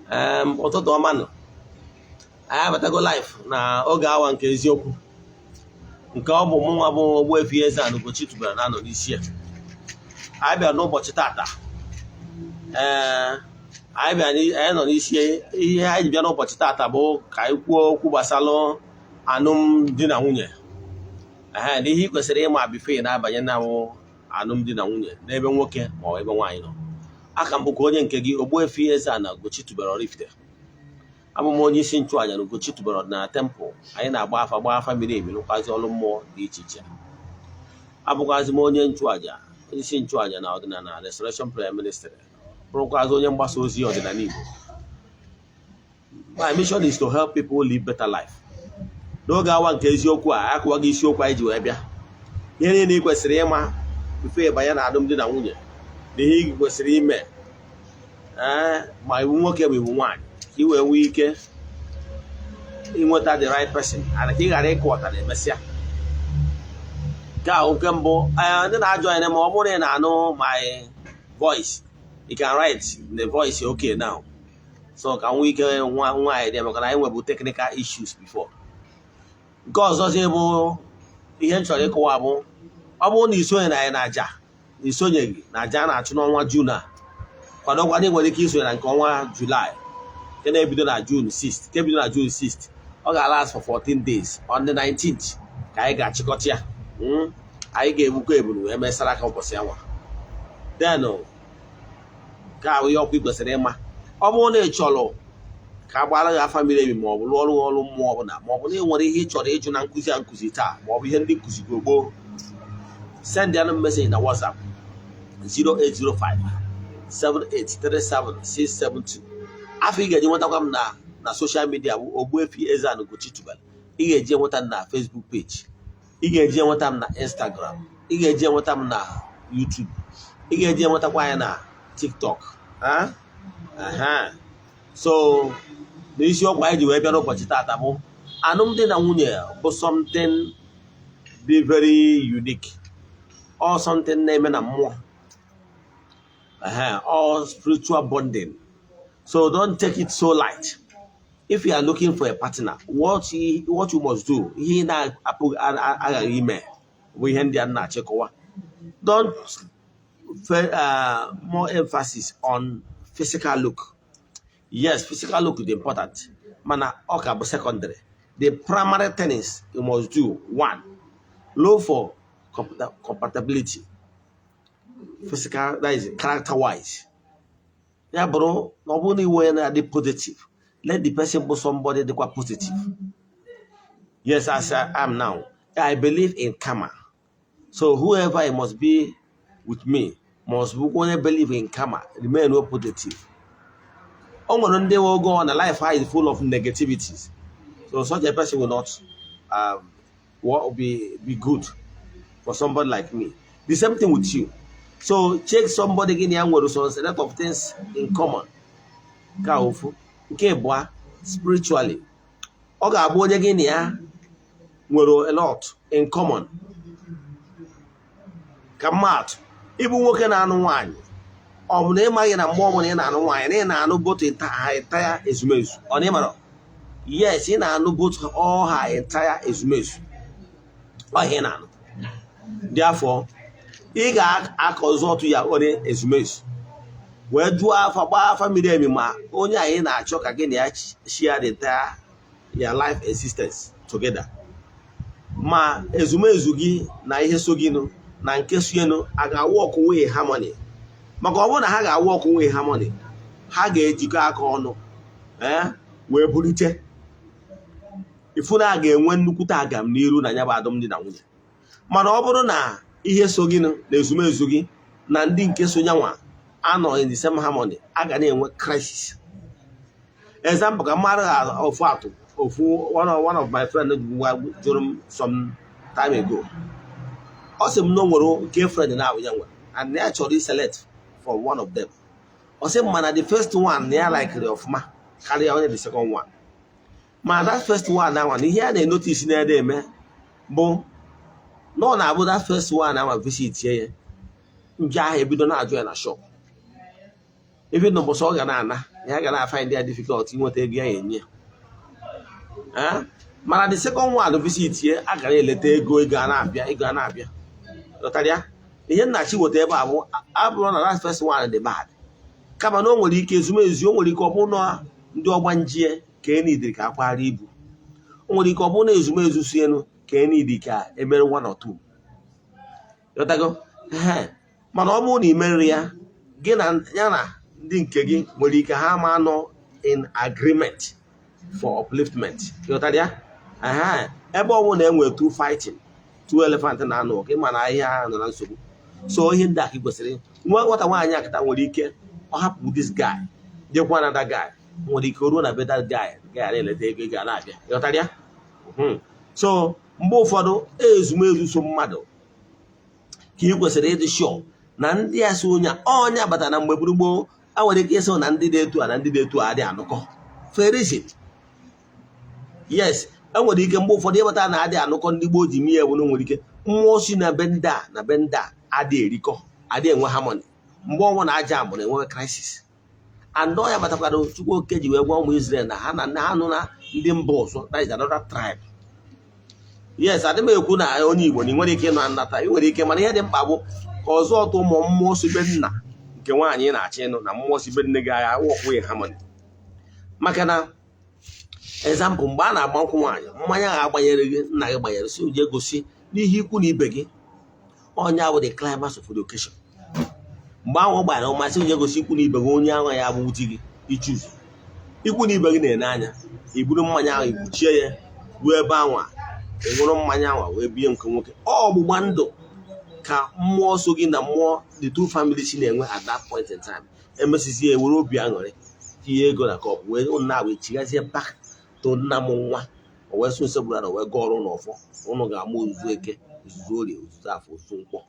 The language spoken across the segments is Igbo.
ụtụtụ ọma nọ anyị abatago live na oge awa nke eziokwu nke ọ bụ mụnwa bụ Ogbuefi EZE-ANA Ugochi tubelu na-anọ n'isi ya. Anyị bịara n'ụbọchị tata anyị nọ n'isi ihe anyị ji bịa n'ụbọchị tata bụ ka anyị kwuo okwu gbasara alụmdi na nwunye na ihe ị kwesịrị ịma bifo na-abanye na alụmdi na nwunye n'ebe nwoke ma ọ ebe nwaanyị nọ. Aka m bụkwa onye nke gị Ogbuefi EZE-ANA Ugochi tubelu oraifite. Abụ m onye isi nchụaja na Ugochi tubelu ọdịnala tempụl. Anyị na-agba afa miri emi rụkwazi ọrụ mmụọ dị iche iche. Abụkwazi m onye nchụaja, onye isi nchụaja na ọdịnala Restoration Prayer Ministry, bụrụkwazi onye mgbasa ozi ọdịnala Igbo. My mission is to help people live better life. N'oge awa nke eziokwu a akụwaghị isiokwu anyị ji wee bịa. Ihe niile ị kwesịrị ịma bifo ịbanye na alụmdi na nwunye na ihe ị kwesịrị ime ma iwu nwoke ma iwu nwaanyị ka ị wee nwee ike inweta the right person and ka ị ghara ịkọwata na emesịa. Nke ahụ nke mbụ, ndị na-ajụ anyị ma ọ bụrụ na ị na-anụ my voice, you can write the voice okay now, so ka nwee ike nwaanyị dị maka na anyị nwebu technical issues before. Nke ọzọzi bụ ihe m chọrọ ịkọwa bụ ọ bụrụ na isonye na anyị na-aja isonyeghị na aja a na-achụ n'ọnwa June a, kwadokwa na ị nwere ike isonye na nke ọnwa July nke na-ebido na June 6th. Nke bido na June 6th ọ ga-last for 14 days. On the 19th ka anyị ga-achịkọta ya. Anyị ga-egbukọ ebunu wee mesara aka ụbọchị anwa. Then ka ahụ ihe ọkwa ị kwesịrị ịma, ọ bụrụ na ị chọrọ ka a gbara gị afa miri emi ma ọ bụ rụọ ọrụ mmụọ ọbụla, ma ọ bụ na ị nwere ihe ị chọrọ ịjụ na nkụzi a nkụzi taa ma ọ bụ ihe ndị nkụzi gboo, send ya message na WhatsApp 08057837672. Afọ ị ga-eji nwetakwa m na social media bụ Ogbuefi EZE-ANA Ugochi tubelu. Ị ga-eji enweta m na Facebook page, ị ga-eji enweta m na Instagram, ị ga-eji enweta m na YouTube, ị ga-eji enwetakwa anyị na TikTok. So n'isiokwu anyị ji wee bịa n'ụbọchị tata bụ alụmdi na nwunye bụ something be very unique or something na-eme na mmụọ, or spiritual bonding. So don't take it so light. If you are looking for a partner, what you must do, ihe na-agaghị ime bụ ihe ndị a na-achịkọwa. Don't more emphasis on physical look. Yes, physical look is important, mana ọ ka bụ secondary. The primary thing is you must do one, look for compatibility, physical, that is character wise. Ya bụrụ na ọ bụrụ na iwe na-adị positive, let the person be somebody dị kwa positive. Yes, as I am now, I believe in karma. So whoever it must be with me must be only believe in karma, remain no positive. O nwere ndị will go on, a life is full of negativities. So such a person will not be good for somebody like me. The same thing with you. So check somebody gị na ya nwere so a lot of things in common. Ka ofu nke bụ spiritually, ọ ga-abụ onye gị na ya nwere a lot in common. Ka mmadụ ịbụ nwoke na-anụ nwaanyị, ọ bụ na ịmaghị na mgbe ọ bụla ị na-anụ nwaanyị na ị na-anụ both entire ezumezu. Ọ na ịmara? Yes, ị na-anụ both all her entire ezumezu. Ọ ihe na-anụ. Therefore, ị ga-akọzọ otu ya onye ezumezu wee jụọ afa gbaa afa miri emi ma onye anyị na-achọ ka gị na ya share the entire your life existence together. Ma ezumezu gị na ihe so gị nụ na nke soyenụ a ga-work with harmony. Maka ọ bụrụ na ha ga-work with harmony, ha ga-ejikọ aka ọnụ wee bulite. Ifu na a ga-enwe nnukwute agam n'iru na ya bụ alụmdi na nwunye. Mana ọ bụrụ na ihe so gị na ezumezu gị na ndị nke so nyanwa anọ in the same harmony, a ga na-enwe crisis. Example ka mmadụ ofu atụ one of my friends jụrụ m some time ago. Ọ sị m na o nwere nke friend na ya nwere and ya chọrọ select from one of them. Ọ sị m mana the first one na ya likere ọfụma karịa onye the second one. Ma that first one na ihe a na-enotice na ede eme bụ na ọ na-abụ that first one na visit ya nje ahụ ebido na-ajụ ya na shop. Even though ọ ga na-ana ya ga na find it difficult inweta ego ya enye. Mana the second one visit here agara eleta ego a na-abịa ghọtara ya. Ihe nnachi weta ebe abụrụ na last first one dị bad, kama na o nwere ike ezumezu, o nwere ike ọ bụrụ na ndị ọgbanjie ka e nidiri ka akwara ibu, o nwere ike ọ bụrụ na ezumezu si enu ka e nidiri ka emere 1 or 2 ghọtago. Mana ọ bụrụ na ị meriri ya, gị na ya na ndị nke gị nwere ike ha ma nọ in agreement for upliftment ghọtara ya. Ebe ọ bụrụ na enwere 2 fighting, 2 elephant na-anụ ọgụ, ịma na ahịa ha nọ na nsogbu. So ihe ndị a ka ị kwesịrị nwata nwaanyị akịta nwere ike ọ hapụ this guy jekwa another guy, nwere ike ruo na be that guy na-eleta ego ga na-abịa ghọtara ya. So mgbe ụfọdụ ezumezu so mmadụ ka ị kwesịrị ịdị sure na ndị a so onye abata na mgbe gburugburu a nwere ike ịsọ na ndị dị etu a na ndị dị etu a adị anụkọ for a reason. Yes, enwere ike mgbe ụfọdụ ịbata na adị anụkọ ndị gboo ji mie ewu na nwere ike mmụọ si na be ndị a na be ndị a adị erikọ, adị enwe harmony. Mgbe ọnwụ na aja amụrụ enwe crisis, and ọ ya batakwara Chukwu oke ji wee gwa ụmụ Israel na ha nụ na ndị mba ọzọ, that is another tribe. Yes, adị m ekwu na onye Igbo na ị nwere ike ịnọ nnata, ị nwere ike, mana ihe dị mkpa bụ ka ọzọ ọtụ ụmụ mmụọ si be nna nke nwaanyị na-achị ịnụ na mmụọ si be nne gị agha wọkwụ harmony. Maka na example, mgbe a na-agba nkwụ nwaanyị, mmanya ha agbanyere gị, nna gị gbanyere, si oje gosi n'ihe ikwu na ibe gị, onye ahụ dị climax of education. Mgbe ahụ gbara ọmasị oje gosi ikwu na ibe gị, onye ahụ ya bụ di gị ichuzu ikwu na ibe gị na-ene anya, iburu mmanya ahụ igbuchie ya ruo ebe anwa, ịṅụrụ mmanya anwa wee bie nke nwoke. Ọgbụgba ndụ ka mmụọ so gị na mmụọ the 2 families na-enwe at that point in time. Emesizie ewere obi aṅụrị tinye ego na kọpụ wee na wee chigazie back to nna m nwa, o wee so nsogbu na wee gọọ ọrụ n'ọfọ. Ụnụ ga-ama ozuzu eke, ozuzu orie, ozuzu afọ, ozuzu nkwọ.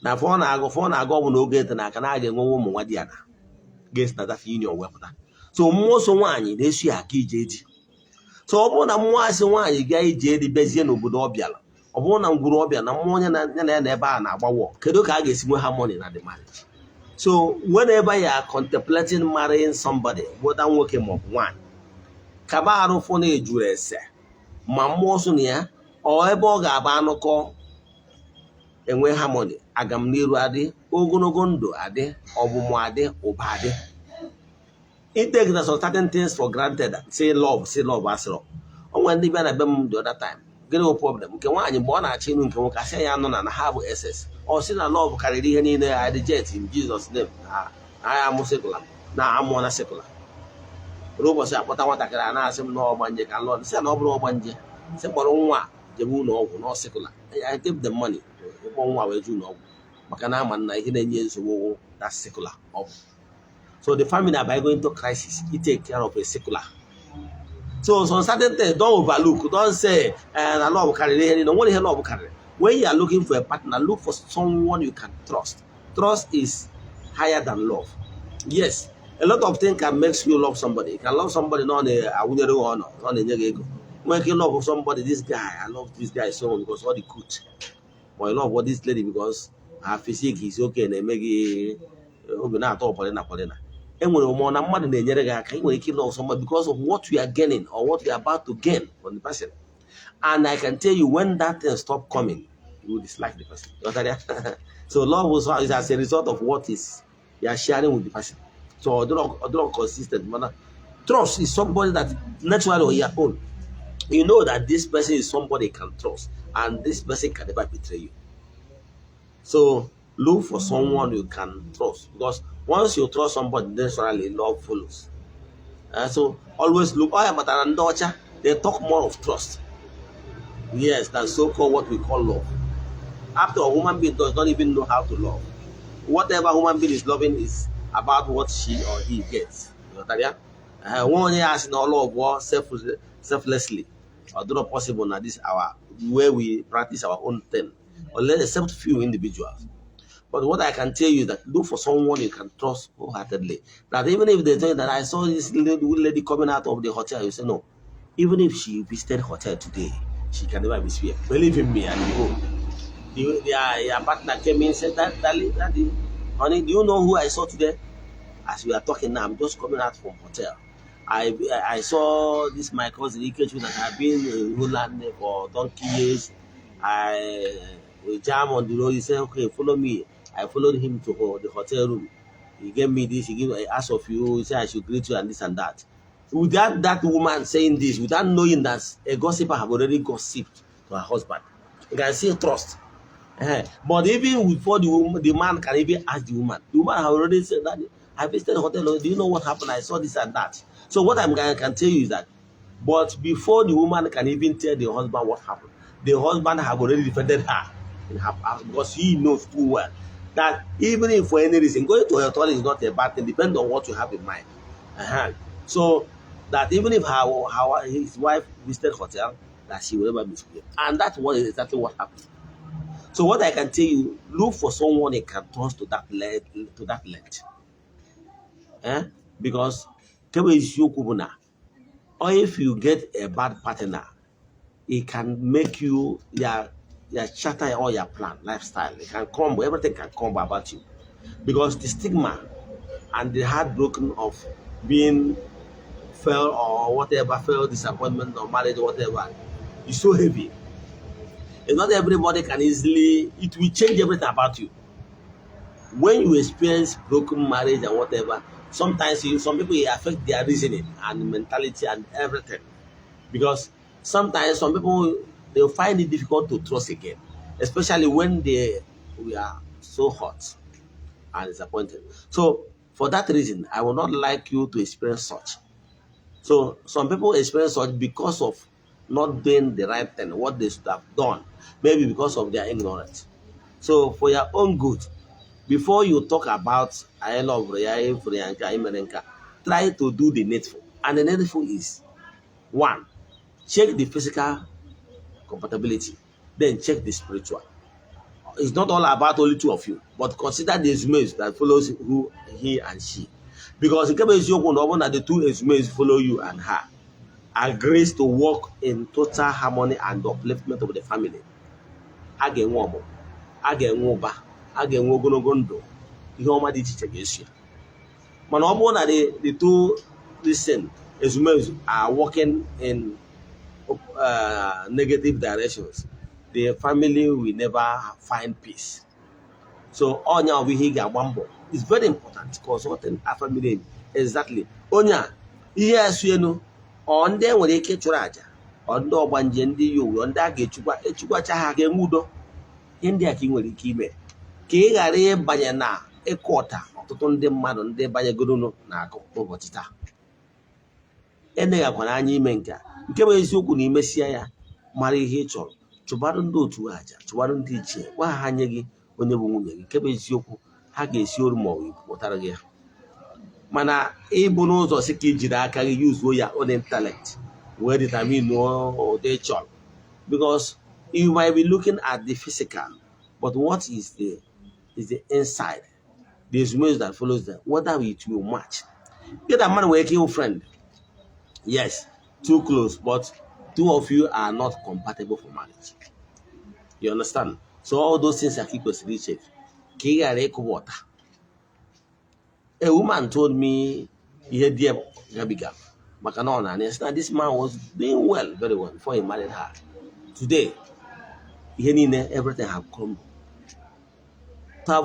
Na afọ ọ na-agụ ọ bụ na oge ete na aka na-aga enwewe ụmụ nwa di ya na ga-esi na dafe union wepụta. So mmụọ so nwaanyị na-eso ya aka ije eji. So ọ bụrụ na mmụọ asị nwaanyị gaa ije edi bezie n'obodo ọ bịara, ọ bụrụ na ngwuru ọbịa na mmụọ onye na ya na ebe a na-agbawo, kedu ka a ga-esi nwe harmony na the marriage? So whenever you are contemplating marrying somebody, whether nwoke ma ọ bụ nwaanyị, kaba arụ fụ na ejuru ese ma mmụọ so na ya, ọ ebe ọ ga-aba anụkọ enwe harmony, agamniru adị, ogologo ndụ adị, ọmụmụ adị, ụba adị. It takes some certain things for granted. Say love asịrọ. Onwe ndị bịa na be m the other time, gịnị problem nke nwaanyị mgbe ọ na-achọ ịnụ nke nwoke, asị ya nọ na ha bụ SS, ọ sị na love karịrị ihe niile ya reject in Jesus name. Agha amụ sekụla na amụọ na sekụla. Ruo ụbọchị akpọta nwatakịrị a na-asị m na ọgbanje ka lọd, sị na ọ bụrụ ọgbanje, sị kpọrọ nwa jebe ụlọ ọgwụ na sekụla. I give them money ịkpọ nwa wee ju ụlọ ọgwụ maka na ama na ihe na-enye nsogbu that secular ọgwụ. So the family are going to crisis, you take care of a secular. So some certain things don't overlook, don't say na love carry, no one here love carry. When you are looking for a partner, look for someone you can trust. Trust is higher than love. Yes, a lot of things can make you love somebody. You can love somebody not a winner or not a ego. When you love somebody, this guy, I love this guy so much because all the good. But I love what this lady because her physique is okay and they make it not all polena. And when more than money than you when you love somebody because of what we are gaining or what we are about to gain from the person. And I can tell you when that thing stop coming, you will dislike the person. So love is as a result of what is you are sharing with the person. So I don't consistent manner. Trust is somebody that naturally on your own. You know that this person is somebody you can trust, and this person can never betray you. So look for someone you can trust, because once you trust somebody, naturally love follows. So always look. They talk more of trust. Yes, than so-called what we call love. After a human being does not even know how to love. Whatever human being is loving is about what she or he gets. You know, one has no love war selflessly. Although possible now this our where we practice our own thing, or let except few individuals. But what I can tell you is that look for someone you can trust wholeheartedly. That even if they tell you that I saw this lady coming out of the hotel, you say no. Even if she visited hotel today, she can never be sweet. Believe in me, and you go. Your partner came in and said, Daddy, honey, do you know who I saw today? As we are talking now, I'm just coming out from hotel. I saw this my cousin Ikechu that have been in Holland for donkey years. We jam on the road. He said, "Okay, follow me." I followed him to the hotel room. He gave me this. I asked of you. He said I should greet you and this and that. Without that woman saying this, without knowing that a gossiper have already gossiped to her husband, you can see trust. But even before the man can even ask the woman have already said that I visited the hotel. Do you know what happened? I saw this and that. So what I can tell you is that, but before the woman can even tell the husband what happened, the husband have already defended her in her past because he knows too well that even if for any reason going to a hotel is not a bad thing, depending on what you have in mind. So that even if his wife visited hotel, that she will never misbehave, and that's what is exactly what happened. So what I can tell you, look for someone that can trust to that length. Because or if you get a bad partner, it can make you your shatter all your plan, lifestyle. It can crumble, everything can crumble about you. Because the stigma and the heartbroken of being failed or whatever, failed disappointment or marriage or whatever, is so heavy. It's not everybody can easily, it will change everything about you. When you experience broken marriage and whatever, sometimes some people it affect their reasoning and mentality and everything. Because sometimes some people they'll find it difficult to trust again, especially when we are so hot and disappointed. So for that reason, I would not like you to experience such. So some people experience such because of not doing the right thing, what they should have done, maybe because of their ignorance. So for your own good, before you talk about I love Priyanka, try to do the needful. And the needful is one, check the physical compatibility, then check the spiritual. It's not all about only two of you, but consider the exumates that follows who he and she. Because in case you know that the two exumates follow you and her, agrees to work in total harmony and upliftment of the family. A ga-enwe ọmụ, a ga-enwe ụba, a ga-enwe ogologo ndụ, ihe ọma dị iche iche ga-esi ya. Mana ọ bụrụ na the two listen ezumezu are working in negative directions, the family will never find peace. So onya of ihe ga-agba mbọ is very important because what in a family exactly onya ihe asuenu ọ ndị nwere ike chụrụ aja ọ ndị ọgbanje ndị yowo ndị a ga-echukwacha ha ga-enwe udo. Ihe ndị a ka ị nwere ike ime ka ị ghara ịbanye na ịkọta ọtụtụ ndị mmadụ ndị banyegoro na-akụ ụbọchị taa. Eneghakwana anya ime nke bụ eziokwu na imesia ya mara ihe ị chọrọ, chụbarụ ndị otu aja, chụbarụ ndị ichie, gwa ha nye gị onye bụ nwunye gị, nke bụ eziokwu ha ga-esi oru ma ọ pụtara gị ya. Mana ịbụ n'ụzọ si ka ijiri aka gị yuzuo ya own intellect wee determine ụdị chọrọ, because you might be looking at the physical, but what is the inside, the exumates that follows them, whether it will match. Get a man where your friend, yes, too close, but two of you are not compatible for marriage. You understand? So all those things are keep us reaching. Water. A woman told me he had dear Gabiga, Macanon, and this man was doing well, very well, before he married her. Today, everything have come. A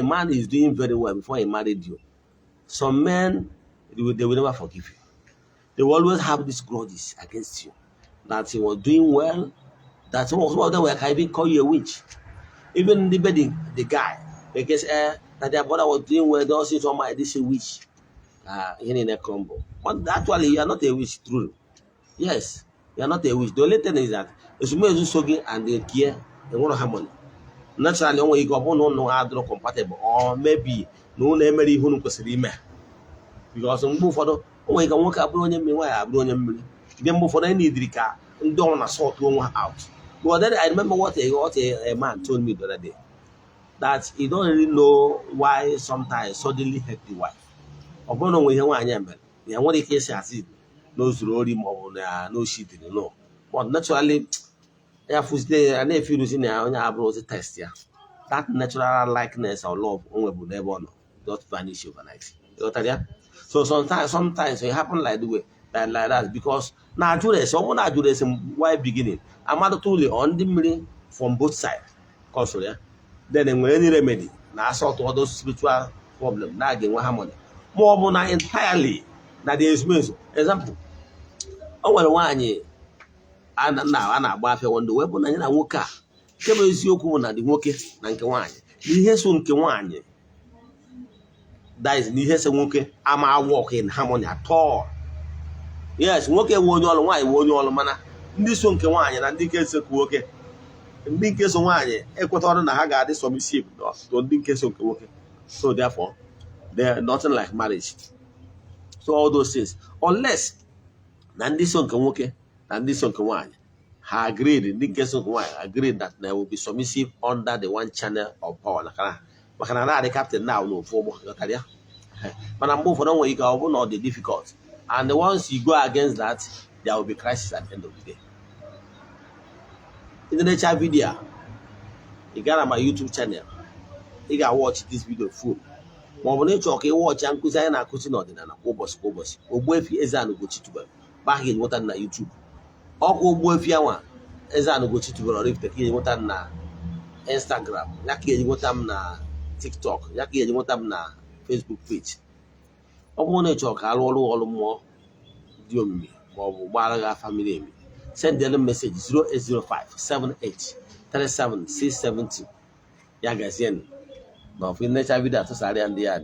man is doing very well before he married you. Some men, they will never forgive you. They will always have these grudges against you. That he was doing well, that some of them can even call you a witch. Even the guy, because that their brother was doing well, they also say somebody this a witch. In a combo. But actually, you are not a witch, true. Yes, you are not a witch. The only thing is that as soon as you sogi and they care, they want to harmony. Naturally, when you go on, no other compatible, or maybe no name who knows because some move for the oh, you can walk up on your why I'm doing them. Then move for any drika and don't assault one out. But then I remember what a man told me the other day, that he don't really know why sometimes suddenly hate the wife. Or go on with him, I am. Yeah, what he says, no sorority more, no shit, no. But naturally, if you stay and if you lose in there, on your test, yeah, that natural likeness or love, only would never know. not vanish overnight. You understand? So sometimes it happen like the way like that because now someone why beginning. I'm not totally on the million from both sides. Console, yeah. Then when any remedy, now sort all those spiritual problems, now again what harmony. More than entirely. Now there is means. Example. Oh well one a na-agba afịa wando wee bụ na anyị na nwoke a nke bụ eziokwu na dị nwoke na nke nwaanyị n'ihe so nke nwaanyị that is n'ihe so nwoke ama work in harmony at all. Yes, nwoke nwe onye ọrụ nwaanyị nwe onye ọrụ mana ndị so nke nwaanyị na ndị nke so nke nwoke ndị nke so nwaanyị ekwetara na ha ga-adị submissive to ndị nke so nke nwoke. So therefore there nothing like marriage. So all those things unless na ndị so nke nwoke and this one agreed, agreed that they will be submissive under the one channel of power. The captain now no for but I'm moving on where you go not the difficult. And once you go against that, there will be crisis at the end of the day. In the nature video, you got on my YouTube channel. You got watch this video full. Watch and Ogbuefi EZE-ANA Ugochi tubelu. Back in what na YouTube. Ogbuefi EZE-ANA Ugochi tubelu oraifite ka enweta na Instagram, ya ka enweta m na TikTok, ya ka enweta m na Facebook page. Ọ bụrụ na ịchọ ka alụ ọrụ mmụọ dị omimi ma ọ bụ gbara gị family emi, send them message 08057837 670. Ya gazie na of nature video to sari and ya